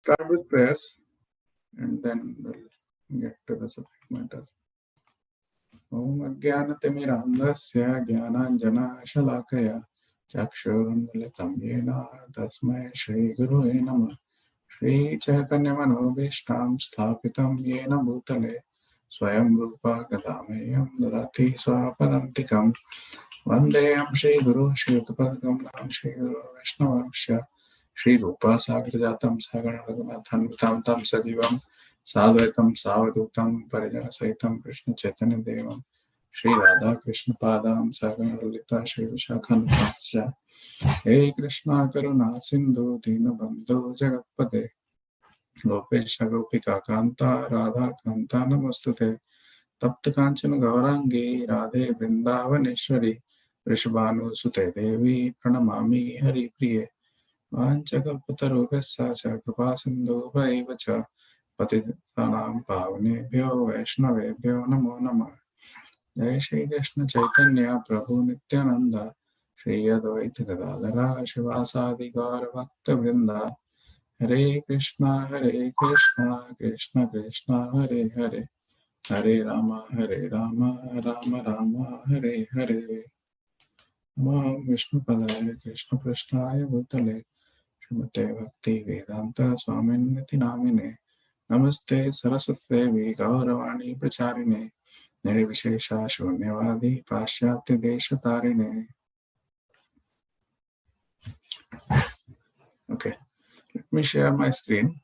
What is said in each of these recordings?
Start with prayers and then we'll get to the subject matter. Om Ajnanatimirandhasya Jnananjana Chakshurunmilitam Yena Tasmai Shri Gurave Namah. Shri Chaitanya Manobhishtam Sthapitam Yena Bhutale Swayam Rupa Gadameyam Dadati Swapadantikam Vandeyam Shri Guru Shri Uttapadakam Shri Guru Vaishnavamsya Shri Rupa Sagrajatam Sagana Raghunathan Vitam Tam Sajivam Sadvaitam Savadutam Parijana Saitam Krishna Chaitanya Devam Shri Radha Krishna Padam Sagana Lalita Shri Vishakhantasya Hey Krishna Karuna Sindhu Dinabandhu Jagatpate Gopesha Gopika Kanta Radha Kanta Namostute Tapta Kanchana Gaurangi Radhe Vrindavaneshwari Rishabhanu Sute Devi Pranamami Hari Priye Vanchakalpatarubhassa cha Kripa Sindhu Bhaivacha Patitanam Pavanebhyo Vaishnavebhyo Namo Namah Jai Shri Krishna Chaitanya Prabhu Nityananda Shri Advaita Gadadhara Shivasadi Gaura Bhakta Vrinda Hare Krishna Krishna Krishna Hare Hare Hare Rama Rama Rama Hare Hare Namo Vishnu Padaya Krishna Prasthaya Bhutale Srimate Bhakti Vedanta Swaminiti Namine Namaste Saraswati Devi Gauravani Pracharine Nirvishesha Shunyavadi Pashyatya Deshatarine. Okay, let me share my screen.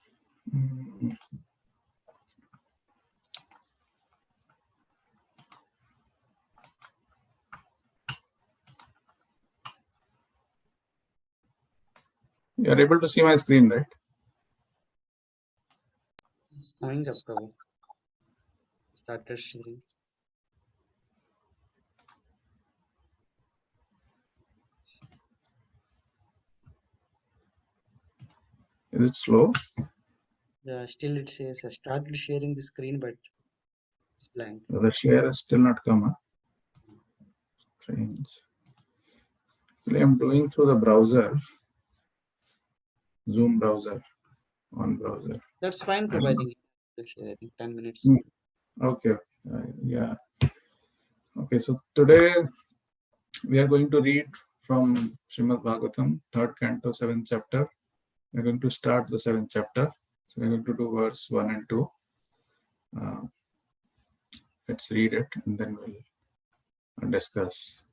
You are able to see my screen, right? It's going up, Prabhu. Started sharing. Is it slow? Yeah, still it says I started sharing the screen, but it's blank. The share has still not come. Strange. Actually, I'm doing through the browser, Zoom browser, on browser. That's fine, Prabhu. I think it'll share. I think 10 minutes. Okay. Yeah. Okay. So today we are going to read from Srimad Bhagavatam, 3rd canto, 7th chapter. We're going to start the 7th chapter. So we're going to do verse 1 and 2. Let's read it and then we'll discuss.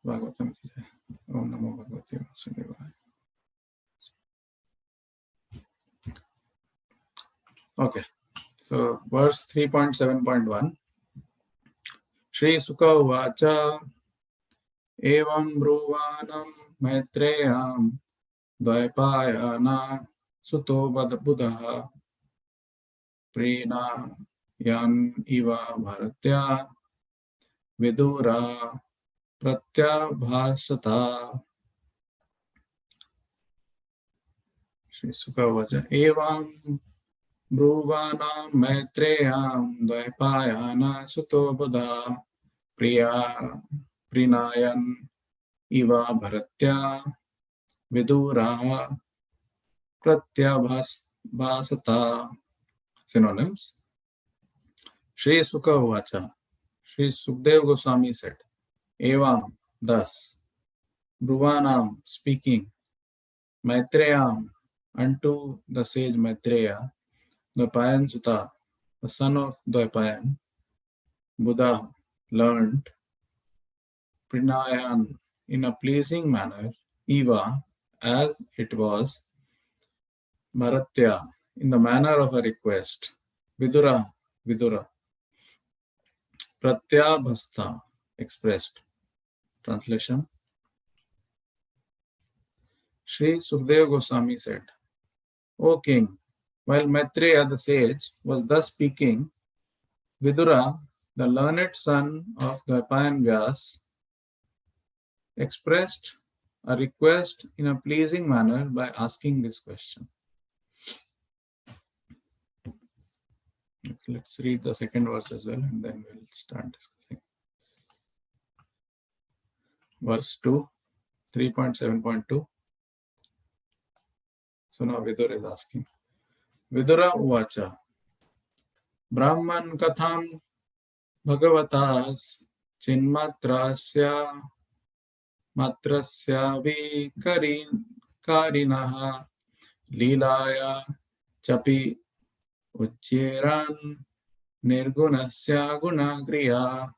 Bhagavatam ki jai. Om Namo Bhagavate Vasudevaya. Okay, so verse 3.7.1. Shri Sukha Vacha Evam Bruvanam Maitreyam Dvaipayana Suto Buddha Prina Yan Iva Bharatya Vidura Pratyabhasata. Shri Sukha Vacha Evam Bruvanam Maitreyam Dvaipayana Suto Buddha Prinayan Iva Bharatya Vidura Pratyabhasata. Synonyms. Shri Sukha Vacha. Shri Sukdev Goswami said, Evam, thus, Bruvanam, speaking, Maitreyam, unto the sage Maitreya, Dvaipayan Sutta, the son of Dvaipayan, Buddha, learned, Prinayan, in a pleasing manner, Eva, as it was, Bharatya, in the manner of a request, Vidura, Pratyabhasta, expressed. Translation. Sri Sukadeva Goswami said, O king, while Maitreya the sage was thus speaking, Vidura, the learned son of Dvaipayan Vyas, expressed a request in a pleasing manner by asking this question. Let's read the second verse as well and then we'll start discussing. Verse 2, 3.7.2. So now Vidura is asking. Vidura Uvacha. Brahman Katham Bhagavatas Chinmatrasya Matrasya Karinaha Leelaya Chapi Uchcheran Nirgunasya Gunagriya.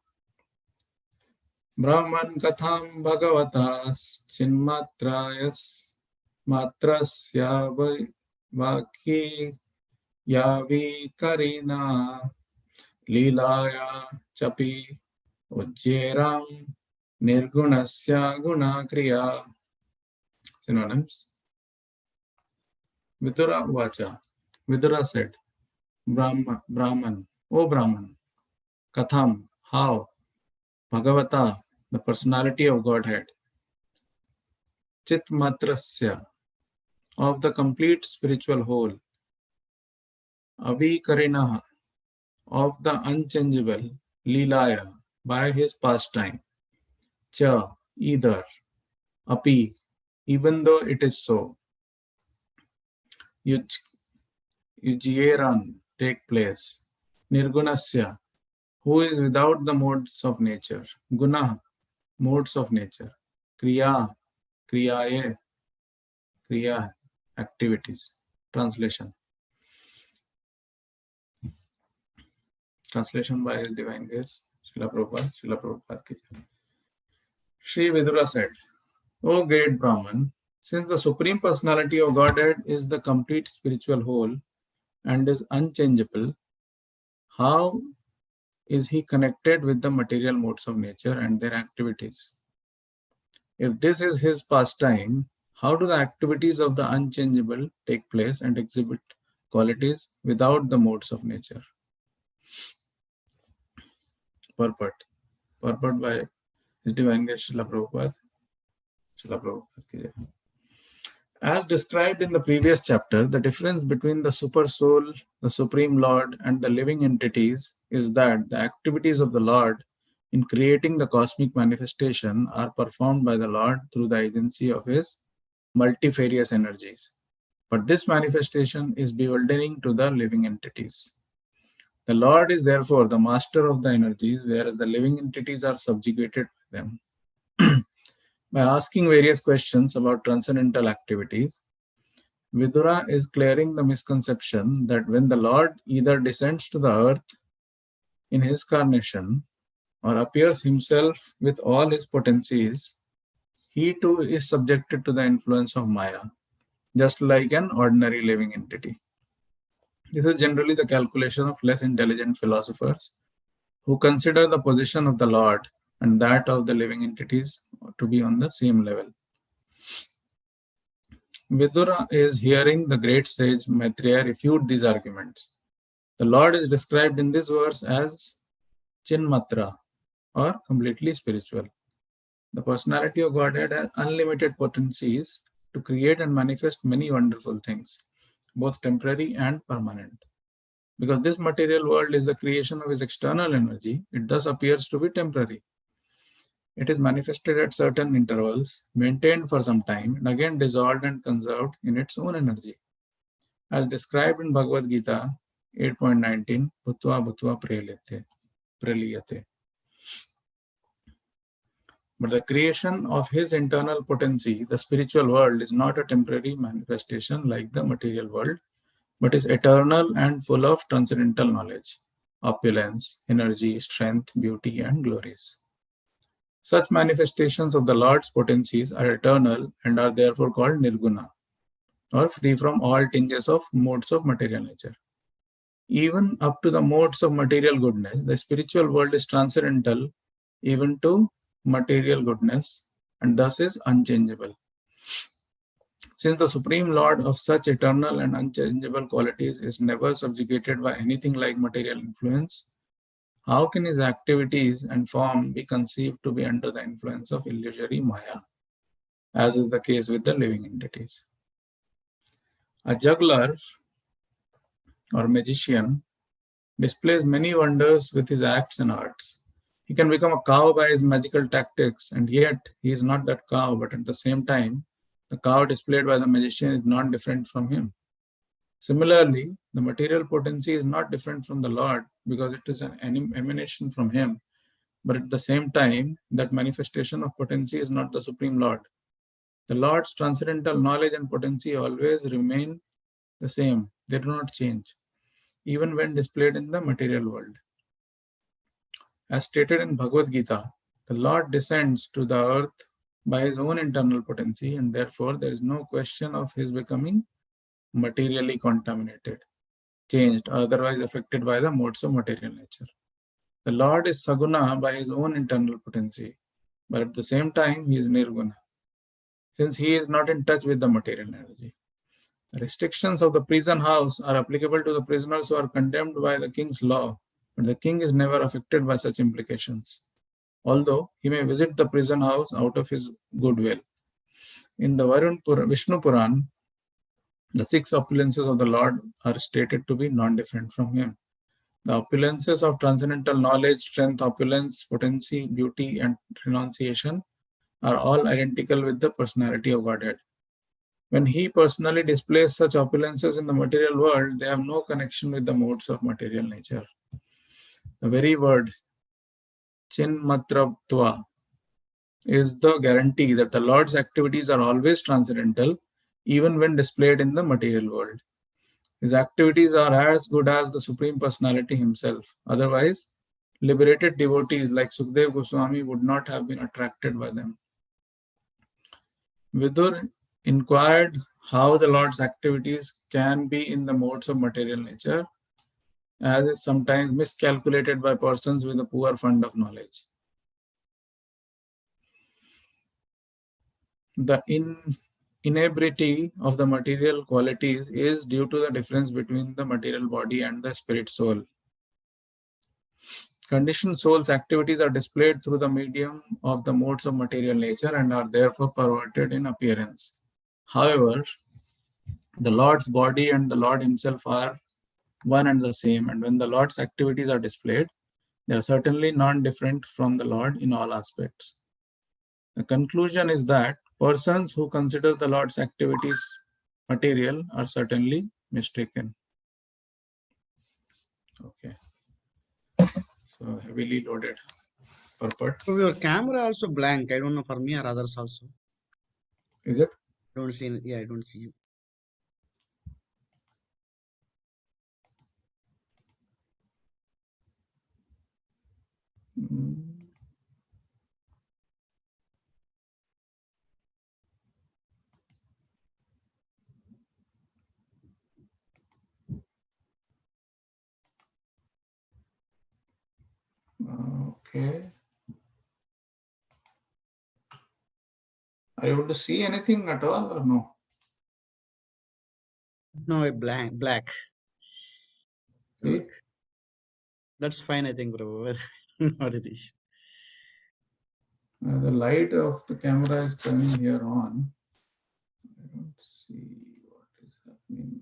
Brahman Katham Bhagavatas Chinmatrayas Matrasya Vaki Yavi Karina Leelaya Chapi Ujjeram Nirgunasya Gunakriya. Synonyms. Vidura Vacha. Vidura said, Brahman, O Brahman, Katham, how, Bhagavata, the personality of Godhead, Chit Matrasya, of the complete spiritual whole, Avikarinaha, of the unchangeable, Leelaya, by his pastime, Cha, either, Api, even though it is so, Ujjeran, take place, Nirgunasya, who is without the modes of nature, Guna, modes of nature, Kriya, Kriyaye, Kriya, activities. Translation. Translation by His Divine Grace, Srila Prabhupada ki jai. Sri Vidura said, O great Brahman, since the Supreme Personality of Godhead is the complete spiritual whole and is unchangeable, how is he connected with the material modes of nature and their activities? If this is his pastime, how do the activities of the unchangeable take place and exhibit qualities without the modes of nature? Purport. Purport by His Divine Grace Srila Prabhupada. Srila Prabhupada ki jai. As described in the previous chapter, the difference between the Super Soul, the Supreme Lord, and the living entities is that the activities of the Lord in creating the cosmic manifestation are performed by the Lord through the agency of his multifarious energies. But this manifestation is bewildering to the living entities. The Lord is therefore the master of the energies, whereas the living entities are subjugated by them. By asking various questions about transcendental activities, Vidura is clearing the misconception that when the Lord either descends to the earth in his carnation or appears himself with all his potencies, he too is subjected to the influence of Maya, just like an ordinary living entity. This is generally the calculation of less intelligent philosophers who consider the position of the Lord and that of the living entities to be on the same level. Vidura is hearing the great sage Maitreya refute these arguments. The Lord is described in this verse as Chinmatra, or completely spiritual. The personality of Godhead has unlimited potencies to create and manifest many wonderful things, both temporary and permanent. Because this material world is the creation of his external energy, it thus appears to be temporary. It is manifested at certain intervals, maintained for some time, and again dissolved and conserved in its own energy. As described in Bhagavad Gita 8.19, Bhutva Bhutva Praliyate. But the creation of his internal potency, the spiritual world, is not a temporary manifestation like the material world, but is eternal and full of transcendental knowledge, opulence, energy, strength, beauty, and glories. Such manifestations of the Lord's potencies are eternal and are therefore called nirguna, or free from all tinges of modes of material nature. Even up to the modes of material goodness, the spiritual world is transcendental even to material goodness and thus is unchangeable. Since the Supreme Lord of such eternal and unchangeable qualities is never subjugated by anything like material influence, how can his activities and form be conceived to be under the influence of illusory Maya, as is the case with the living entities? A juggler or magician displays many wonders with his acts and arts. He can become a cow by his magical tactics, and yet he is not that cow, but at the same time, the cow displayed by the magician is not different from him. Similarly, the material potency is not different from the Lord because it is an emanation from him. But at the same time, that manifestation of potency is not the Supreme Lord. The Lord's transcendental knowledge and potency always remain the same. They do not change, even when displayed in the material world. As stated in Bhagavad Gita, the Lord descends to the earth by his own internal potency, and therefore there is no question of his becoming materially contaminated, changed, or otherwise affected by the modes of material nature. The Lord is Saguna by his own internal potency, but at the same time he is Nirguna, since he is not in touch with the material energy. The restrictions of the prison house are applicable to the prisoners who are condemned by the king's law, but the king is never affected by such implications, although he may visit the prison house out of his goodwill. In the Vishnu Puran, the 6 opulences of the Lord are stated to be non-different from him. The opulences of transcendental knowledge, strength, opulence, potency, beauty, and renunciation are all identical with the personality of Godhead. When he personally displays such opulences in the material world, they have no connection with the modes of material nature. The very word Chinmatrabtva is the guarantee that the Lord's activities are always transcendental, even when displayed in the material world. His activities are as good as the Supreme Personality himself. Otherwise, liberated devotees like Sukdev Goswami would not have been attracted by them. Vidur inquired how the Lord's activities can be in the modes of material nature, as is sometimes miscalculated by persons with a poor fund of knowledge. The inebriety of the material qualities is due to the difference between the material body and the spirit soul. Conditioned soul's activities are displayed through the medium of the modes of material nature and are therefore perverted in appearance. However, the Lord's body and the Lord himself are one and the same, and when the Lord's activities are displayed, they are certainly non-different from the Lord in all aspects. The conclusion is that persons who consider the Lord's activities material are certainly mistaken. Okay. So heavily loaded purport. So your camera also blank. I don't know for me or others also. Is it? Don't see. Yeah, I don't see you. Okay. Are you able to see anything at all or no? No, black. See? Look. That's fine, I think, bro. Not an issue. The light of the camera is turning here on. I don't see what is happening.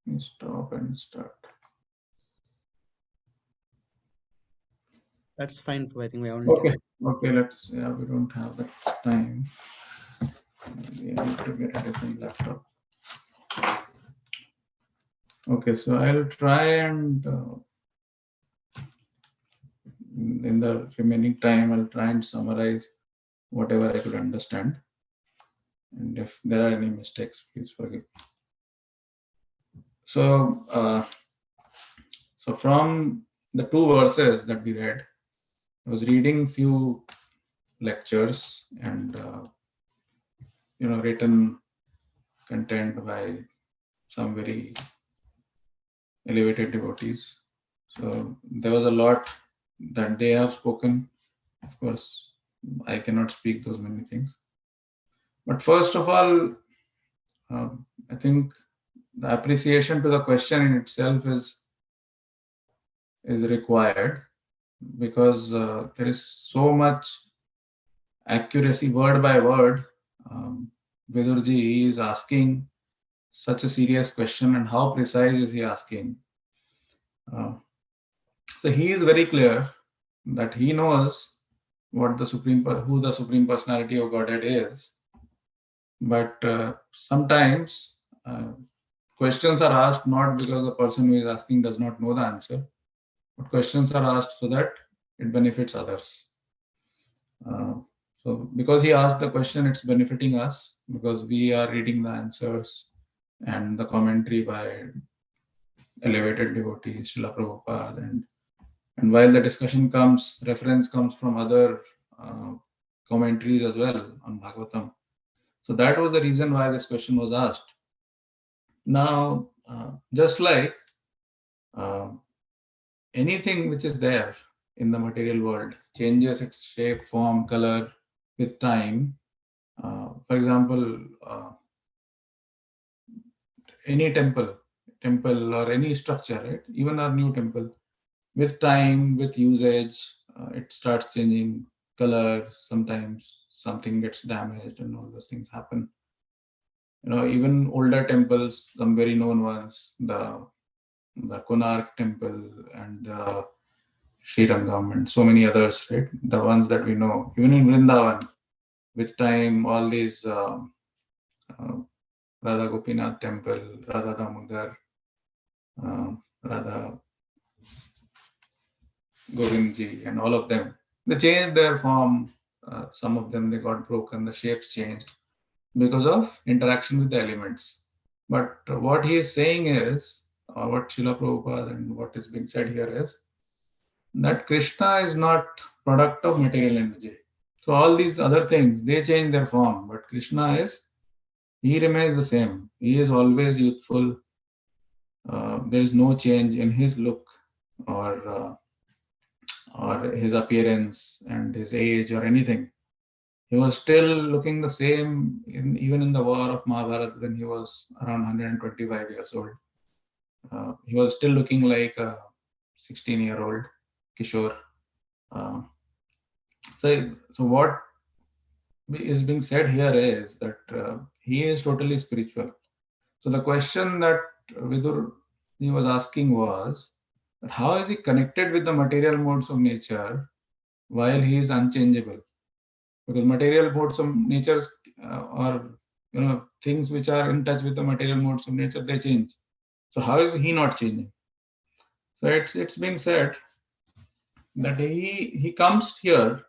Let me stop and start. That's fine, bro. I think we haven't. Okay. Okay, let's. Yeah, we don't have that time. We need to get a different laptop. Okay, so I'll try and in the remaining time, I'll try and summarize whatever I could understand. And if there are any mistakes, please forgive. So, so from the 2 verses that we read, I was reading few lectures and written content by some very elevated devotees. So there was a lot that they have spoken. Of course, I cannot speak those many things. But first of all, I think the appreciation to the question in itself is required, because there is so much accuracy word by word. Vidurji is asking such a serious question, and how precise is he asking? So he is very clear that he knows what the who the Supreme Personality of Godhead is. But sometimes questions are asked not because the person who is asking does not know the answer, but questions are asked so that it benefits others. So because he asked the question, it's benefiting us because we are reading the answers and the commentary by elevated devotees, Srila Prabhupada, and while the discussion comes, reference comes from other commentaries as well on Bhagavatam. So that was the reason why this question was asked. Now, just like anything which is there in the material world changes its shape, form, color with time. For example, any temple or any structure, right? Even our new temple, with time, with usage, it starts changing color. Sometimes something gets damaged and all those things happen. Even older temples, some very known ones, the Konark temple and the Srirangam and so many others, right? The ones that we know, even in Vrindavan, with time, all these Radha Gopinath temple, Radha Damodar, Radha Govindji, and all of them, they changed their form. Some of them, they got broken, the shapes changed because of interaction with the elements. But what he is saying is, what Srila Prabhupada and what is being said here is, that Krishna is not product of material energy. So all these other things, they change their form, but Krishna he remains the same. He is always youthful. There is no change in his look or his appearance and his age or anything. He was still looking the same even in the war of Mahabharata when he was around 125 years old. He was still looking like a 16-year-old Kishore. So what is being said here is that he is totally spiritual. So the question that Vidur was asking was that how is he connected with the material modes of nature while he is unchangeable? Because material modes of nature are things which are in touch with the material modes of nature, they change. So how is he not changing? So it's being said that he comes here.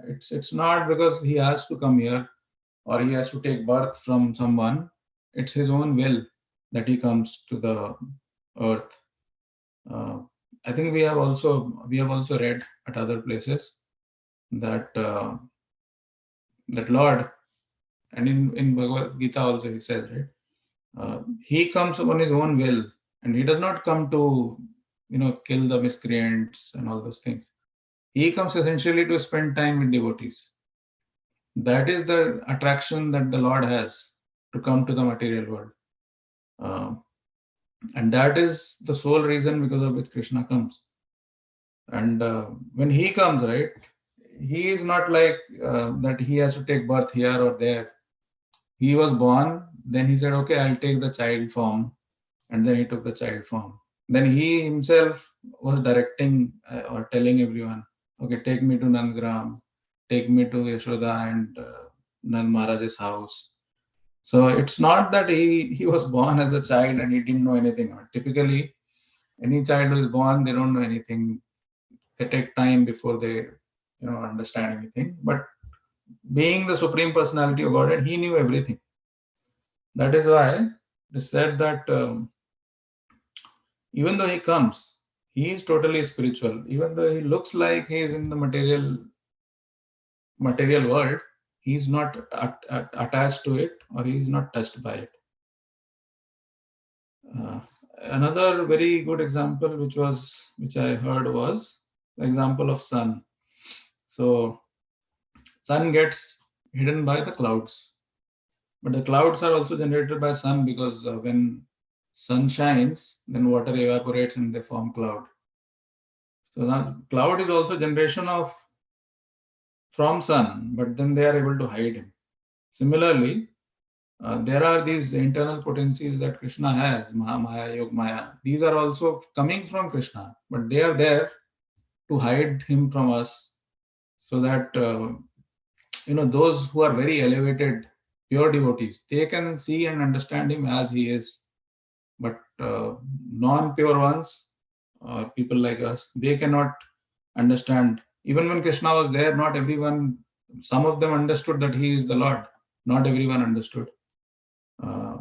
It's not because he has to come here or he has to take birth from someone. It's his own will that he comes to the earth. I think we have also read at other places that that Lord, and in Bhagavad Gita also he says, right, he comes on his own will, and he does not come to kill the miscreants and all those things. He comes essentially to spend time with devotees. That is the attraction that the Lord has to come to the material world. And that is the sole reason because of which Krishna comes. And when he comes, right, he is not like that he has to take birth here or there. He was born, then he said, okay, I'll take the child form. And then he took the child form. Then he himself was directing or telling everyone, okay, take me to Nandgram, take me to Yashoda and Nand Maharaj's house. So it's not that he was born as a child and he didn't know anything. Typically, any child who is born, they don't know anything. They take time before they understand anything. But being the Supreme Personality of Godhead, he knew everything. That is why it is said that even though he comes, he is totally spiritual. Even though he looks like he is in the material world, he is not attached to it, or he is not touched by it. Another very good example which I heard was the example of sun. So sun gets hidden by the clouds, but the clouds are also generated by sun, because when sun shines, then water evaporates and they form cloud. So now cloud is also generation from sun, but then they are able to hide him. Similarly, there are these internal potencies that Krishna has, Mahamaya, Yog Maya. These are also coming from Krishna, but they are there to hide him from us, so that those who are very elevated, pure devotees, they can see and understand him as he is. But non-pure ones, people like us, they cannot understand. Even when Krishna was there, not everyone, some of them understood that he is the Lord. Not everyone understood. Uh,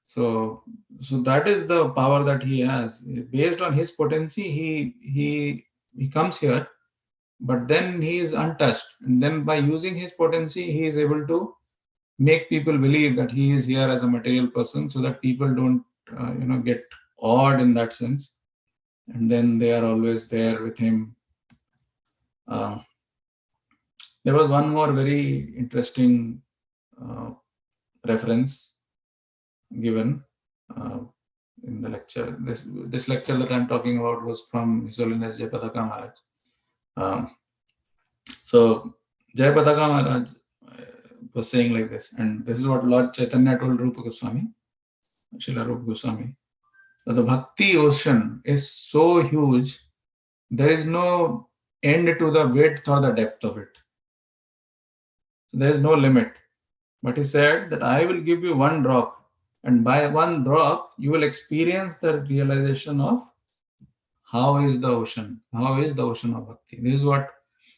so that is the power that he has. Based on his potency, he comes here, but then he is untouched. And then by using his potency, he is able to make people believe that he is here as a material person, so that people don't get awed in that sense. And then they are always there with him. There was one more very interesting reference given in the lecture. This lecture that I'm talking about was from His Holiness Jayapataka Maharaj. So Jayapataka Maharaj was saying like this, and this is what Lord Chaitanya told Rupa Goswami, Srila Rupa Goswami. So the bhakti ocean is so huge, there is no end to the width or the depth of it. So there is no limit. But he said that I will give you one drop, and by one drop you will experience the realization of how is the ocean of bhakti. This is what,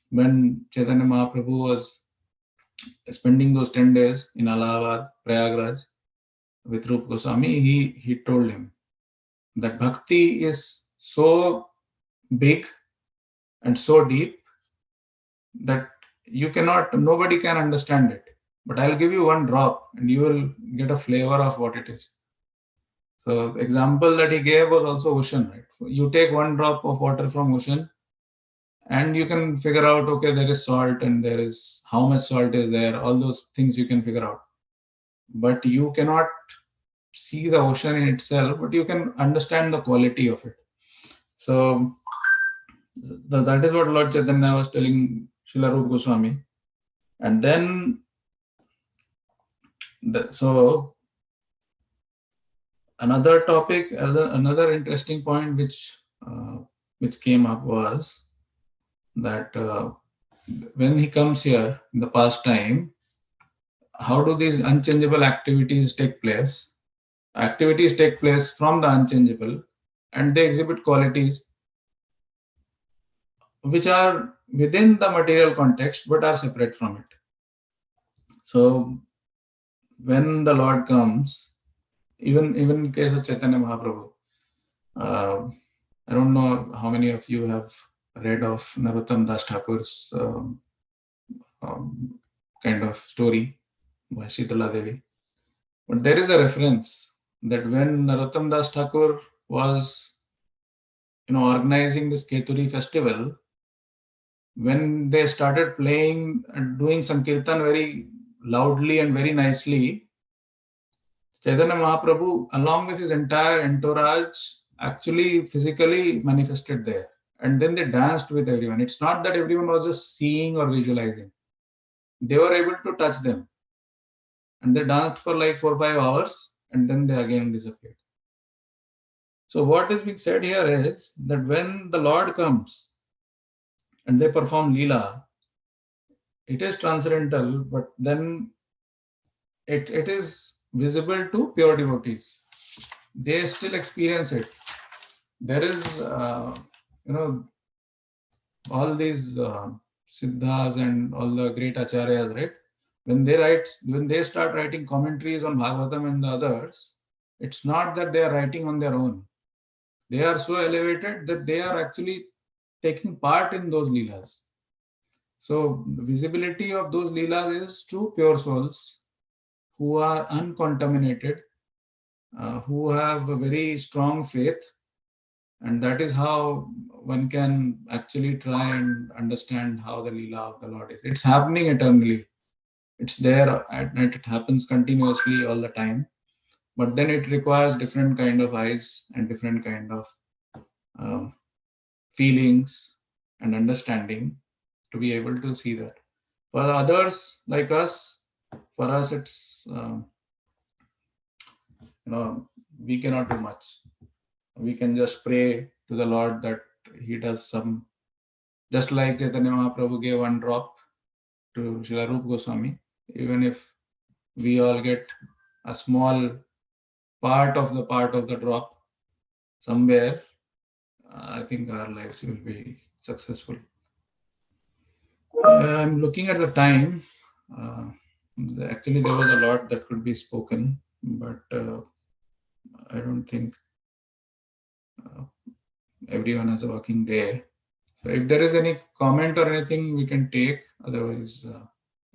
when Chaitanya Mahaprabhu was spending those 10 days in Allahabad, Prayagraj with Rupa Goswami, he told him that bhakti is so big and so deep that nobody can understand it. But I'll give you one drop and you will get a flavor of what it is. So the example that he gave was also ocean, right? You take one drop of water from ocean and you can figure out, okay, there is salt and there is how much salt is there, all those things you can figure out. But you cannot see the ocean in itself, but you can understand the quality of it. So that is what Lord Chaitanya was telling Srila Rupa Goswami. And then, so another topic, another interesting point which came up was that when he comes here in the past time, how do these unchangeable activities take place? Activities take place from the unchangeable, and they exhibit qualities which are within the material context but are separate from it. So when the Lord comes, even in case of Chaitanya Mahaprabhu, I don't know how many of you have read of Narottam Das Thakur's kind of story by Shitala Devi. But there is a reference that when Narottam Das Thakur was organizing this Keturi festival, when they started playing and doing Sankirtan very loudly and very nicely, Chaitanya Mahaprabhu, along with his entire entourage, actually physically manifested there. And then they danced with everyone. It's not that everyone was just seeing or visualizing. They were able to touch them. And they danced for like 4 or 5 hours, and then they again disappeared. So what is being said here is that when the Lord comes and they perform Leela, it is transcendental, but then it is visible to pure devotees. They still experience it. There is, all these Siddhas and all the great Acharyas, right? When they start writing commentaries on Bhagavatam and the others, it's not that they are writing on their own. They are so elevated that they are actually taking part in those Leelas. So the visibility of those Leelas is to pure souls who are uncontaminated, who have a very strong faith, and that is how one can actually try and understand how the Leela of the Lord is. It's happening eternally. It's there at night. It happens continuously all the time. But then it requires different kind of eyes and different kind of feelings and understanding to be able to see that. For others like us, for us it's we cannot do much. We can just pray to the Lord that He does some, just like Chaitanya Mahaprabhu gave one drop to Srila Rupa Goswami. Even if we all get a small part of the drop somewhere, I think our lives will be successful. I'm looking at the time. Actually, there was a lot that could be spoken, but I don't think everyone has a working day. So if there is any comment or anything, we can take. Otherwise,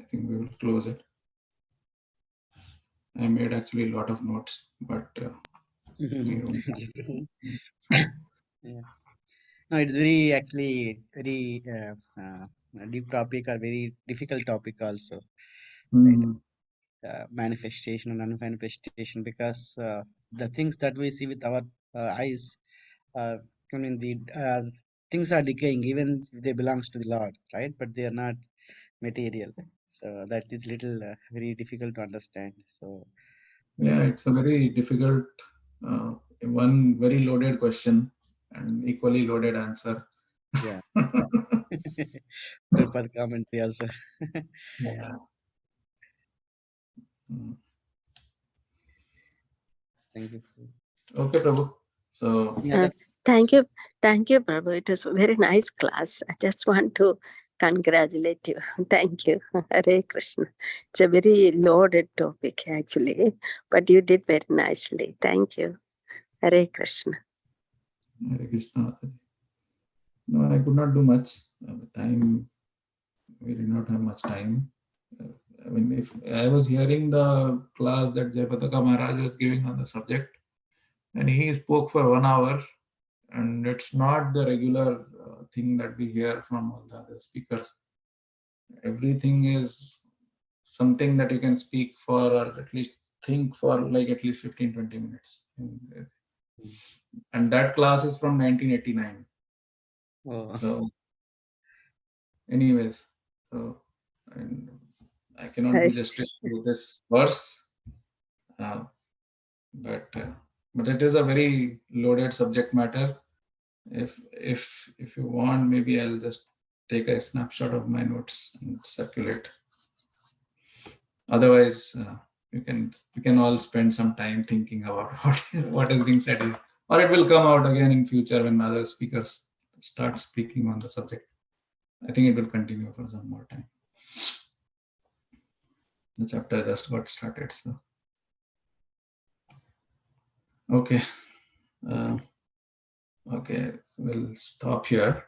I think we will close it. I made actually a lot of notes, but we don't. Yeah. No, it's very actually very deep topic or very difficult topic also, right? Mhm. Manifestation and unmanifestation, because the things that we see with our eyes, uh, I mean the things are decaying even if they belongs to the Lord, right? But they are not material. So that is little very difficult to understand. So Yeah, it's a very difficult, one very loaded question and equally loaded answer. yeah, Prabhupada commentary also. Yeah. Mm. Thank you. Okay, Prabhu. So Any other? Thank you. Thank you, Prabhu. It was a very nice class. I just want to congratulate you. Thank you. Hare Krishna. It's a very loaded topic, actually, but you did very nicely. Thank you. Hare Krishna. Hare Krishna. Mataji. No, I could not do much. The time, we did not have much time. I mean, if I was hearing the class that Jayapataka Maharaj was giving on the subject, and he spoke for 1 hour, and it's not the regular thing that we hear from all the other speakers. Everything is something that you can speak for, or at least think for, like at least 15-20 minutes. And that class is from 1989. Oh, So anyways, so and I cannot do Nice. justice to this verse, uh, but it is a very loaded subject matter. If you want, maybe I'll just take a snapshot of my notes and circulate. Otherwise, we can all spend some time thinking about what is being said, or it will come out again in future when other speakers start speaking on the subject. I think it will continue for some more time. The chapter just got started, so okay. Okay, we'll stop here.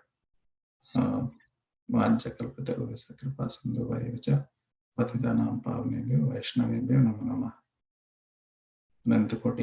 Vanchakalpataruvasya kripasindhuvaivacha patitanam pavanebhyo vaishnavebhyo namo namah. Anantakoti